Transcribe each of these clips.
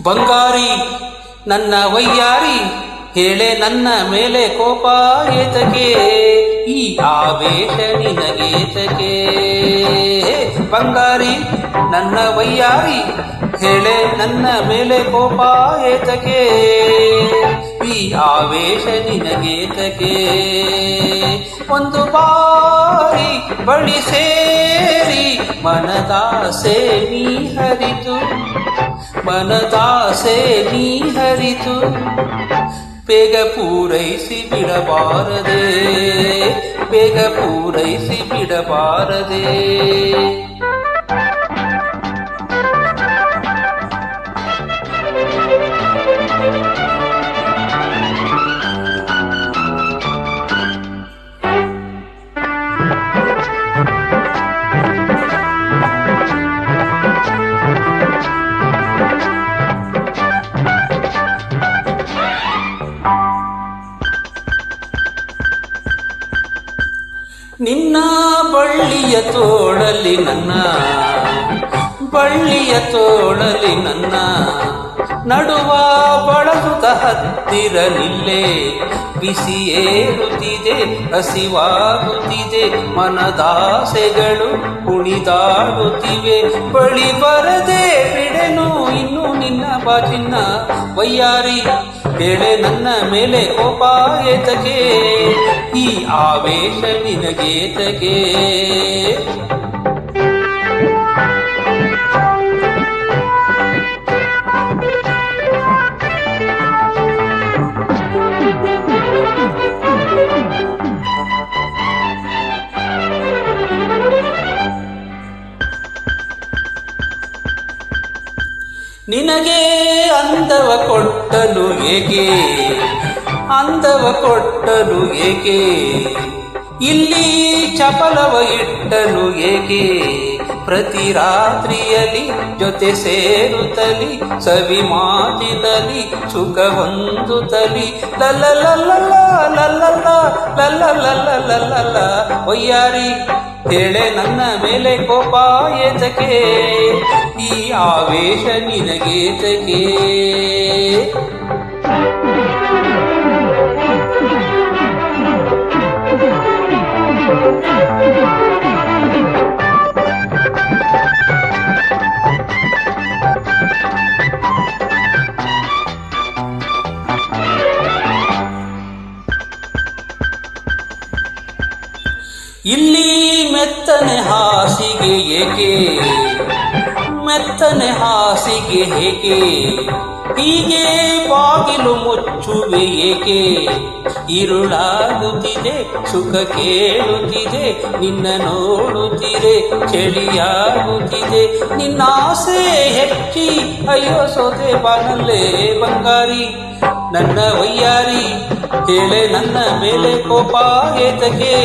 ಬಂಗಾರಿ ನನ್ನ ವಯ್ಯಾರಿ, ಹೇಳೆ ನನ್ನ ಮೇಲೆ ಕೋಪ ಏತಕೆ, ಈ ಆವೇಶ ನಿನಗೇತಕೆ. ಬಂಗಾರಿ ನನ್ನ ವಯ್ಯಾರಿ, ಹೇಳೆ ನನ್ನ ಮೇಲೆ ಕೋಪ ಏತಕೆ, ಈ ಆವೇಶ ನಿನಗೇತಕೆ. ಒಂದು ಬಾರಿ ಬಳಿ ಸೇರಿ ಮನದಾಸೆ ನೀ ಹರಿತು, ಮನದಾಸೆ ನೀ ಹರಿತು, ಬೇಗ ಪೂರೈಸಿ ಬಿಡಬಾರದೆ, ಬೇಗ ಪೂರೈಸಿ ಬಿಡಬಾರದೆ. ನಿನ್ನ ಬಳ್ಳಿಯ ತೋಳಲಿ ನನ್ನ, ಬಳ್ಳಿಯ ತೋಳಲಿ ನನ್ನ, ನಡುವ ಬಳಸುತ್ತ ಹತ್ತಿರ ನಿಲ್ಲೆ, ಬಿಸಿ ಏರುತ್ತಿದೆ ಹಸಿವಾಗುತ್ತಿದೆ, ಮನದಾಸೆಗಳು ಕುಣಿದಾಡುತ್ತಿವೆ, ಬಳಿ ಬರದೆ ಬಿಡೆನು ಇನ್ನು ನಿನ್ನ ಬಾಚಿನ್ನ. ವಯ್ಯಾರಿ ಹೇಳೆ ನನ್ನ ಮೇಲೆ ಕೋಪ ಏತಕೆ, ಈ ಆವೇಶ ನಿನಗೇತಕೆ. ನಿನಗೆ ಅಂದವ ಕೊಟ್ಟನು ಏಕೆ, ಅಂದವ ಕೊಟ್ಟನು ಏಕೆ, ಇಲ್ಲಿ ಚಪಲವ ಇಟ್ಟನು ಏಕೆ, ಪ್ರತಿ ರಾತ್ರಿಯಲ್ಲಿ ಜೊತೆ ಸೇರುತ್ತಲಿ, ಸವಿ ಮಾತಿನಲ್ಲಿ ಸುಖ ಹೊಂದುತ್ತಲಿ, ಲಲ್ಲಲಲ್ಲ ಲಲ್ಲಲ್ಲ ಲಲ್ಲಲಲ್ಲ. ವಯ್ಯಾರಿ ಹೇಳೆ ನನ್ನ ಮೇಲೆ ಕೋಪ ಏತಕೆ, ಈ ಆವೇಶ ನಿನಗೇತಕೆ. ಇಲ್ಲಿ ಮೆತ್ತನೆ ಹಾಸಿಗೆ ಏಕೆ, ಮೆತ್ತನೆ ಹಾಸಿಗೆ ಏಕೆ, ಹೀಗೆ ಬಾಗಿಲು ಮುಚ್ಚುವೆ ಏಕೆ, ಇರುಳಾಗುತ್ತಿದೆ ಸುಖ ಕೇಳುತ್ತಿದೆ, ನಿನ್ನ ನೋಡುತ್ತಿರೆ ಚಳಿಯಾಗುತ್ತಿದೆ, ನಿನ್ನ ಆಸೆ ಹೆಚ್ಚಿ ಅಯ್ಯೋ ಸೋತೆ ಬಾನಲ್ಲೇ. ಬಂಗಾರಿ ನನ್ನ ವಯ್ಯಾರಿ ಹೇಳೆ ನನ್ನ ಮೇಲೆ ಕೋಪ ಏತಕೆ,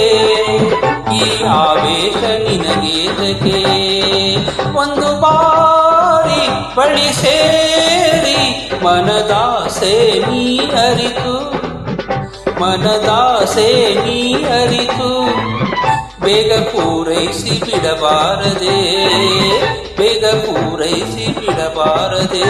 ಈ ಆವೇಶ ನಿನಗೇತಕೆ. ಒಂದು ಬಾರಿ ಬಳಿ ಸೇರಿ ಮನದಾಸೆ ನೀ ಅರಿತು, ಮನದಾಸೆ ನೀ ಅರಿತು, ಬೇಗ ಪೂರೈಸಿ ಬಿಡಬಾರದೆ, ಬೇಗ ಪೂರೈಸಿ ಬಿಡಬಾರದೆ.